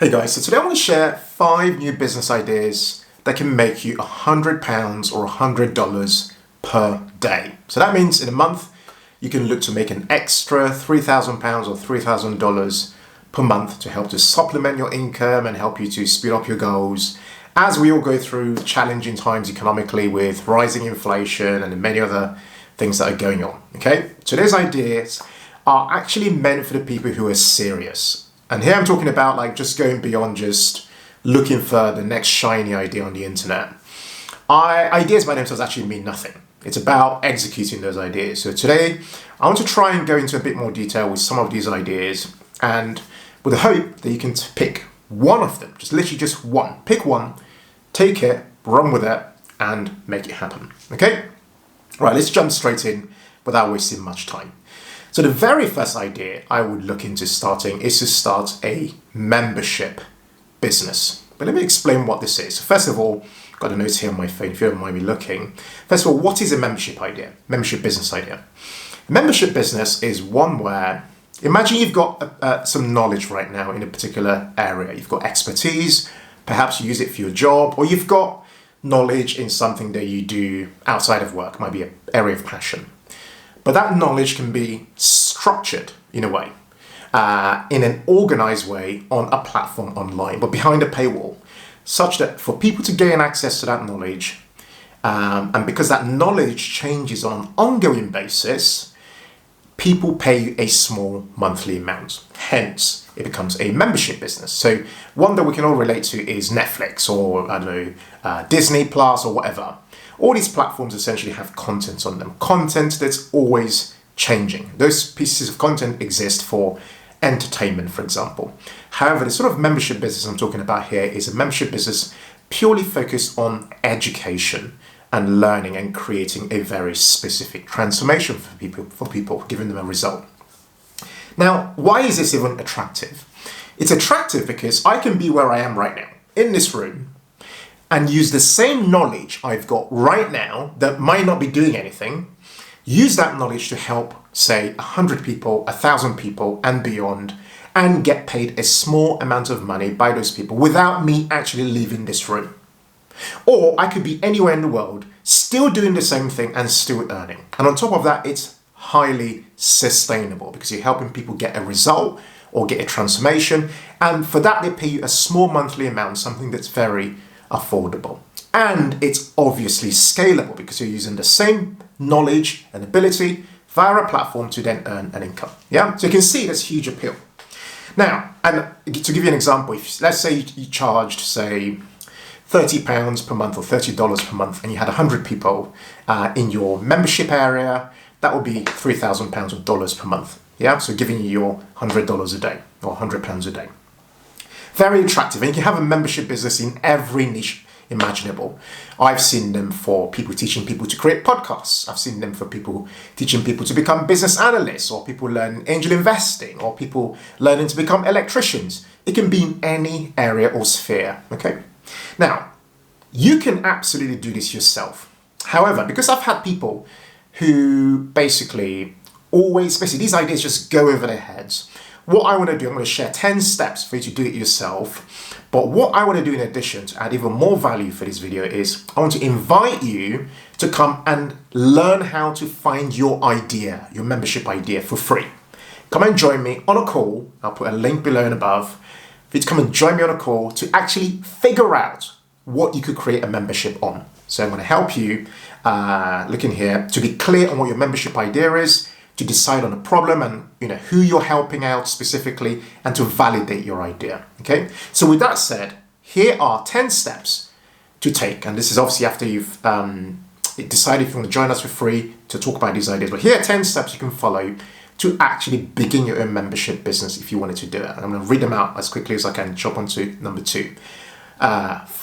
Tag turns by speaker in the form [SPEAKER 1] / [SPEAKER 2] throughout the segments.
[SPEAKER 1] Hey guys, so today I want to share 5 new business ideas that can make you £100 or $100 per day. So that means in a month, you can look to make an extra £3,000 or $3,000 per month to help to supplement your income and help you to speed up your goals as we all go through challenging times economically with rising inflation and many other things that are going on. Okay, today's ideas are actually meant for the people who are serious. And here I'm talking about like just going beyond just looking for the next shiny idea on the internet. Ideas by themselves actually mean nothing. It's about executing those ideas. So today I want to try and go into a bit more detail with some of these ideas and with the hope that you can pick one of them, just literally just one. Pick one, take it, run with it and make it happen. Okay? Right, let's jump straight in without wasting much time. So the very first idea I would look into starting is to start a membership business. But let me explain what this is. First of all, I've got a note here on my phone if you don't mind me looking. First of all, what is a membership idea? Membership business idea. A membership business is one where, imagine you've got some knowledge right now in a particular area. You've got expertise, perhaps you use it for your job, or you've got knowledge in something that you do outside of work, might be an area of passion. But that knowledge can be structured in a way, in an organized way on a platform online, but behind a paywall, such that for people to gain access to that knowledge, and because that knowledge changes on an ongoing basis, people pay you a small monthly amount. Hence, it becomes a membership business. So one that we can all relate to is Netflix or, I don't know, Disney Plus or whatever. All these platforms essentially have content on them. Content that's always changing. Those pieces of content exist for entertainment, for example. However, the sort of membership business I'm talking about here is a membership business purely focused on education and learning and creating a very specific transformation for people, giving them a result. Now, why is this even attractive? It's attractive because I can be where I am right now, in this room, and use the same knowledge I've got right now that might not be doing anything, use that knowledge to help, say, 100 people, 1,000 people and beyond, and get paid a small amount of money by those people without me actually leaving this room. Or I could be anywhere in the world, still doing the same thing and still earning. And on top of that, it's highly sustainable because you're helping people get a result or get a transformation. And for that, they pay you a small monthly amount, something that's very affordable. And it's obviously scalable because you're using the same knowledge and ability via a platform to then earn an income. Yeah, so you can see there's huge appeal. Now, and to give you an example, if let's say you charged, say, £30 per month or $30 per month, and you had 100 people in your membership area, that would be £3,000 of dollars per month. Yeah, so giving you your $100 a day or £100 a day. Very attractive, and you can have a membership business in every niche imaginable. I've seen them for people teaching people to create podcasts. I've seen them for people teaching people to become business analysts, or people learn angel investing, or people learning to become electricians. It can be in any area or sphere, okay? Now, you can absolutely do this yourself. However, because I've had people who basically these ideas just go over their heads, what I want to do, I'm going to share 10 steps for you to do it yourself. But what I want to do in addition to add even more value for this video is I want to invite you to come and learn how to find your idea, your membership idea for free. Come and join me on a call. I'll put a link below and above for you to come and join me on a call to actually figure out what you could create a membership on. So I'm going to help you, look in here, to be clear on what your membership idea is, to decide on a problem and who you're helping out specifically, and to validate your idea. Okay, so with that said, here are 10 steps to take, and this is obviously after you've decided if you want to join us for free to talk about these ideas. But here are 10 steps you can follow to actually begin your own membership business if you wanted to do it. And I'm going to read them out as quickly as I can. Jump on to number 2.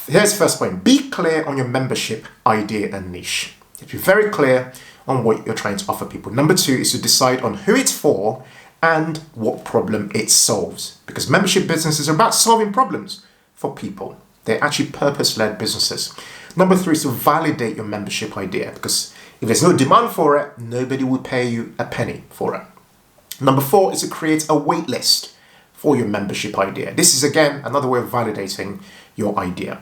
[SPEAKER 1] Here's the first point: be clear on your membership idea and niche. If you're very clear on what you're trying to offer people. Number 2 is to decide on who it's for and what problem it solves. Because membership businesses are about solving problems for people. They're actually purpose-led businesses. Number 3 is to validate your membership idea, because if there's no demand for it, nobody will pay you a penny for it. Number 4 is to create a wait list for your membership idea. This is, again, another way of validating your idea.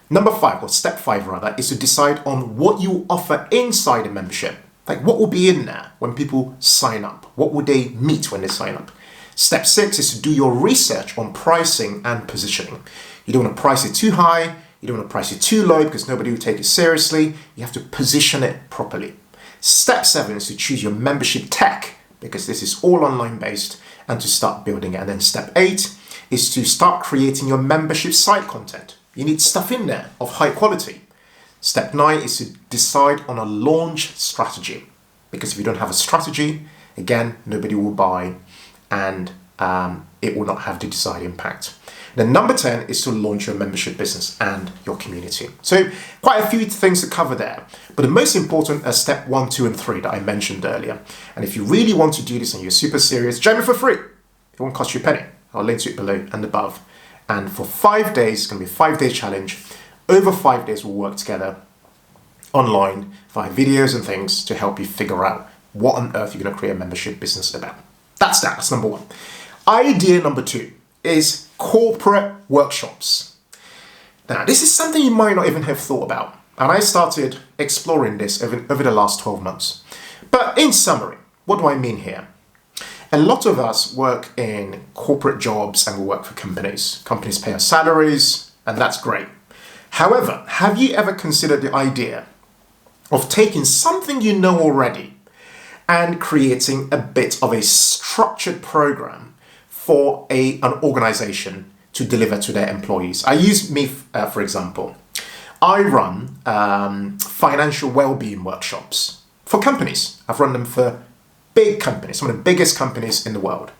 [SPEAKER 1] Number 5, or step 5 rather, is to decide on what you offer inside a membership. Like, what will be in there when people sign up? What will they meet when they sign up? Step 6 is to do your research on pricing and positioning. You don't want to price it too high. You don't want to price it too low because nobody will take it seriously. You have to position it properly. Step 7 is to choose your membership tech, because this is all online based, and to start building it. And then step 8 is to start creating your membership site content. You need stuff in there of high quality. Step 9 is to decide on a launch strategy, because if you don't have a strategy, again, nobody will buy, and it will not have the desired impact. Then number 10 is to launch your membership business and your community. So quite a few things to cover there, but the most important are step 1, 2, and 3 that I mentioned earlier. And if you really want to do this and you're super serious, join me for free. It won't cost you a penny. I'll link to it below and above. And for 5 days, it's going to be a 5-day challenge. Over 5 days, we'll work together online via videos and things to help you figure out what on earth you're going to create a membership business about. That's number 1. Idea number 2 is corporate workshops. Now, this is something you might not even have thought about, and I started exploring this over the last 12 months. But in summary, what do I mean here? A lot of us work in corporate jobs and we work for companies. Companies pay us salaries, and that's great. However, have you ever considered the idea of taking something you know already and creating a bit of a structured program for an organization to deliver to their employees? I use me, for example. I run financial well-being workshops for companies. I've run them for big companies, some of the biggest companies in the world,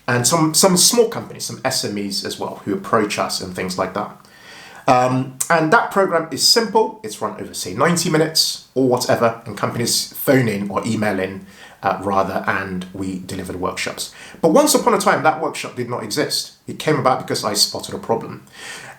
[SPEAKER 1] and some small companies, some SMEs as well, who approach us and things like that. And that program is simple. It's run over, say, 90 minutes or whatever, and companies phone in or email in and we deliver the workshops. But once upon a time, that workshop did not exist. It came about because I spotted a problem.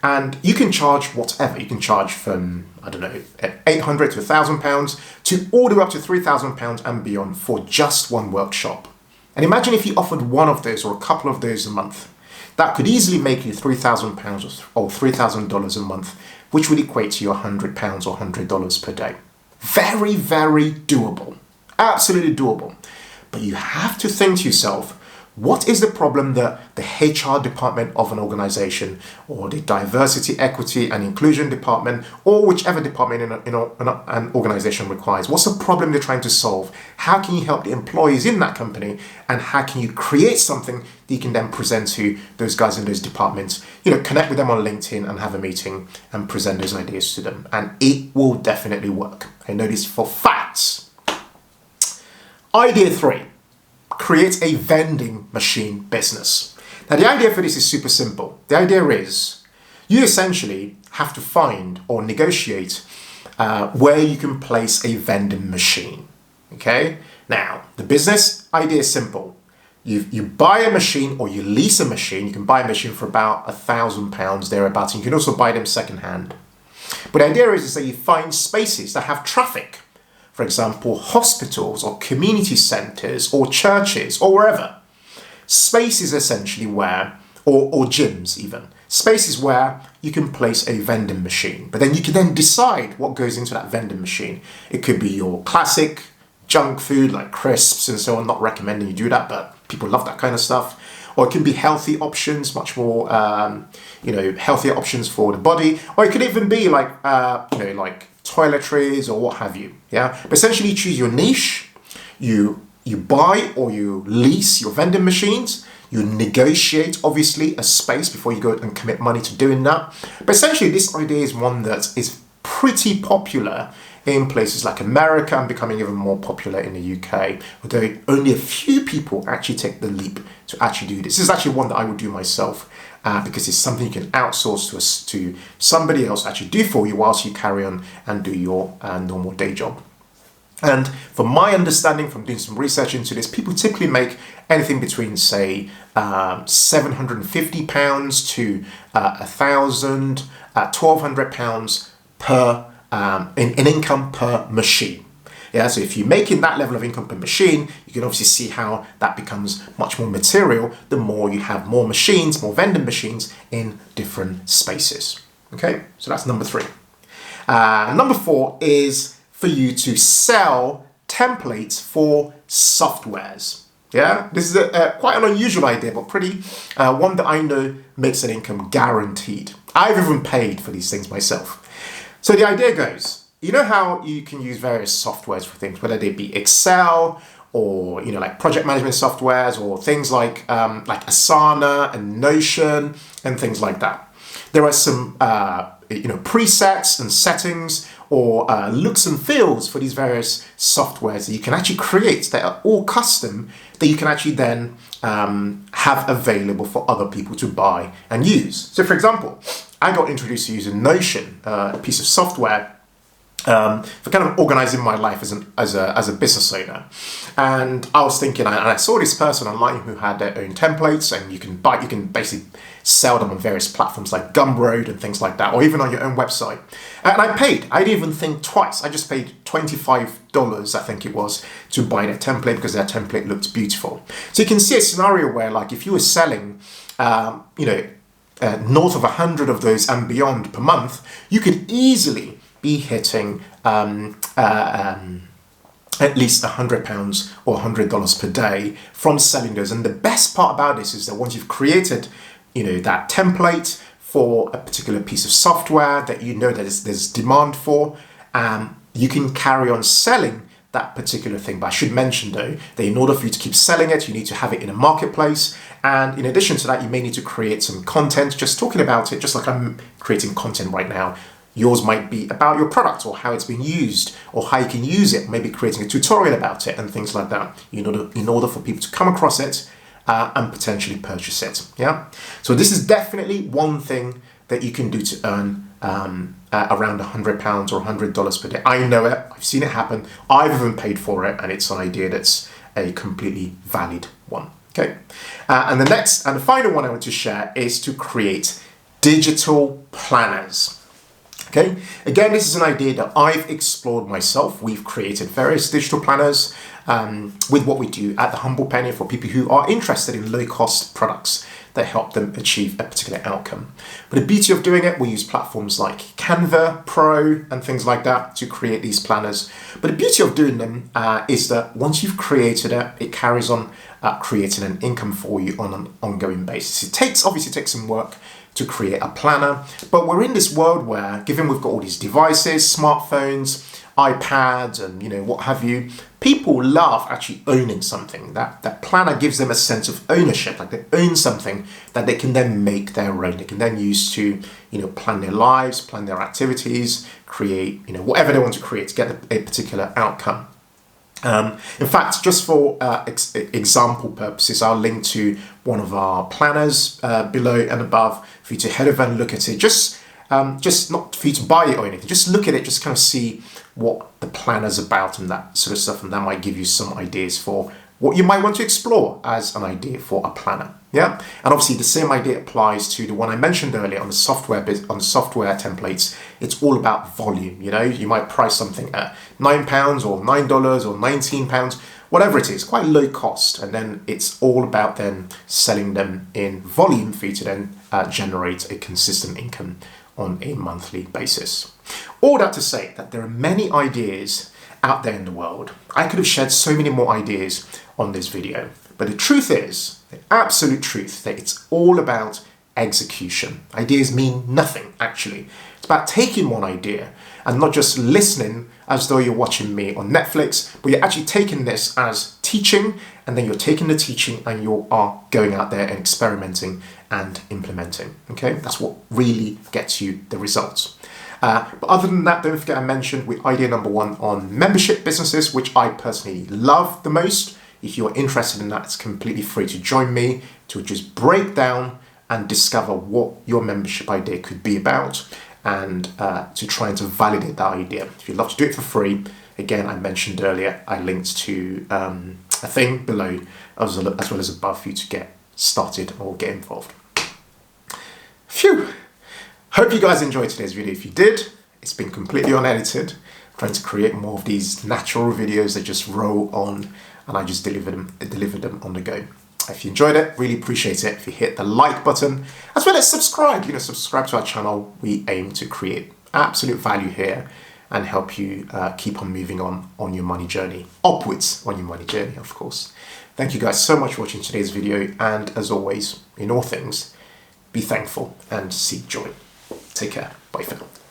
[SPEAKER 1] And you can charge whatever. You can charge from, I don't know, 800 to £1,000 to all the way up to £3,000 and beyond for just one workshop. And imagine if you offered one of those or a couple of those a month. That could easily make you £3,000 or $3,000 a month, which would equate to your £100 or $100 per day. Very, very doable. Absolutely doable. But you have to think to yourself, what is the problem that the HR department of an organization, or the diversity, equity and inclusion department, or whichever department in an organization requires? What's the problem they're trying to solve? How can you help the employees in that company? And how can you create something that you can then present to those guys in those departments? Connect with them on LinkedIn and have a meeting and present those ideas to them. And it will definitely work. I know this for facts. Idea 3. Create a vending machine business. Now, the idea for this is super simple. The idea is you essentially have to find or negotiate where you can place a vending machine. Okay? Now, the business idea is simple. You buy a machine or you lease a machine. You can buy a machine for about £1,000 thereabouts. And you can also buy them secondhand. But the idea is that you find spaces that have traffic. For example, hospitals or community centres or churches or wherever. Spaces essentially where, or gyms even, spaces where you can place a vending machine. But then you can then decide what goes into that vending machine. It could be your classic junk food like crisps and so on. Not recommending you do that, but people love that kind of stuff. Or it can be healthy options, much more, healthier options for the body. Or it could even be like toiletries or what have you. Yeah, but essentially you choose your niche. You buy or you lease your vending machines. You negotiate, obviously, a space before you go and commit money to doing that. But essentially, this idea is one that is pretty popular in places like America and becoming even more popular in the UK, although only a few people actually take the leap to actually do this. This is actually one that I would do myself because it's something you can outsource to somebody else actually do for you whilst you carry on and do your normal day job. And from my understanding, from doing some research into this, people typically make anything between, say, £750 to £1,000, £1,200 per in income per machine. Yeah, so if you're making that level of income per machine, you can obviously see how that becomes much more material the more you have more machines, more vending machines in different spaces. Okay, so that's number 3. Number 4 is for you to sell templates for softwares. Yeah, this is quite an unusual idea, but pretty one that I know makes an income guaranteed. I've even paid for these things myself. So the idea goes, you know how you can use various softwares for things, whether they be Excel or like project management softwares or things like Asana and Notion and things like that. There are some presets and settings or looks and feels for these various softwares that you can actually create that are all custom, that you can actually then have available for other people to buy and use. So for example, I got introduced to using Notion, a piece of software for kind of organizing my life as a business owner. And I was thinking, and I saw this person online who had their own templates, and you can basically sell them on various platforms like Gumroad and things like that, or even on your own website. And I paid. I didn't even think twice. I just paid $25, I think it was, to buy their template because their template looked beautiful. So you can see a scenario where, like, if you were selling, north of 100 of those and beyond per month, you could easily be hitting at least £100 or $100 per day from selling those. And the best part about this is that once you've created, that template for a particular piece of software that there's demand for, you can carry on selling that particular thing. But I should mention though, that in order for you to keep selling it, you need to have it in a marketplace. And in addition to that, you may need to create some content just talking about it, just like I'm creating content right now. Yours might be about your product or how it's been used or how you can use it, maybe creating a tutorial about it and things like that, in order for people to come across it and potentially purchase it. Yeah. So this is definitely one thing that you can do to earn around £100 or $100 per day. I know it. I've seen it happen. I've even paid for it, and it's an idea that's a completely valid one. Okay. And the final one I want to share is to create digital planners. Okay, again, this is an idea that I've explored myself. We've created various digital planners with what we do at the Humble Penny for people who are interested in low-cost products that help them achieve a particular outcome. But the beauty of doing it, we use platforms like Canva Pro and things like that to create these planners. But the beauty of doing them is that once you've created it, it carries on creating an income for you on an ongoing basis. It obviously takes some work to create a planner, but we're in this world where, given we've got all these devices, smartphones, iPads, and what have you, people love actually owning something. That planner gives them a sense of ownership, like they own something that they can then make their own. They can then use to plan their lives, plan their activities, create whatever they want to create to get a particular outcome. In fact, just for example purposes, I'll link to one of our planners below and above for you to head over and look at it. Just not for you to buy it or anything. Just look at it, just kind of see what the planner's about and that sort of stuff, and that might give you some ideas for what you might want to explore as an idea for a planner. Yeah, and obviously the same idea applies to the one I mentioned earlier on the software templates. It's all about volume. You might price something at £9 or $9 or £19, whatever it is, quite low cost, and then it's all about then selling them in volume for you to then generate a consistent income on a monthly basis. All that to say that there are many ideas out there in the world. I could have shared so many more ideas on this video, but the truth is, the absolute truth, that it's all about execution. Ideas mean nothing, actually. It's about taking one idea and not just listening as though you're watching me on Netflix, but you're actually taking this as teaching, and then you're taking the teaching and you are going out there and experimenting and implementing. Okay, that's what really gets you the results. But other than that, don't forget I mentioned with idea number 1 on membership businesses, which I personally love the most. If you're interested in that, it's completely free to join me to just break down and discover what your membership idea could be about, and to try and to validate that idea. If you'd love to do it for free, again, I mentioned earlier, I linked to a thing below as well as above for you to get started or get involved. Phew! Hope you guys enjoyed today's video. If you did, it's been completely unedited. trying to create more of these natural videos that just roll on and I just deliver them on the go. If you enjoyed it, really appreciate it if you hit the like button, as well as subscribe. Subscribe to our channel. We aim to create absolute value here and help you keep on moving on your money journey, upwards on your money journey, of course. Thank you guys so much for watching today's video. And as always, in all things, be thankful and seek joy. Take care. Bye for now.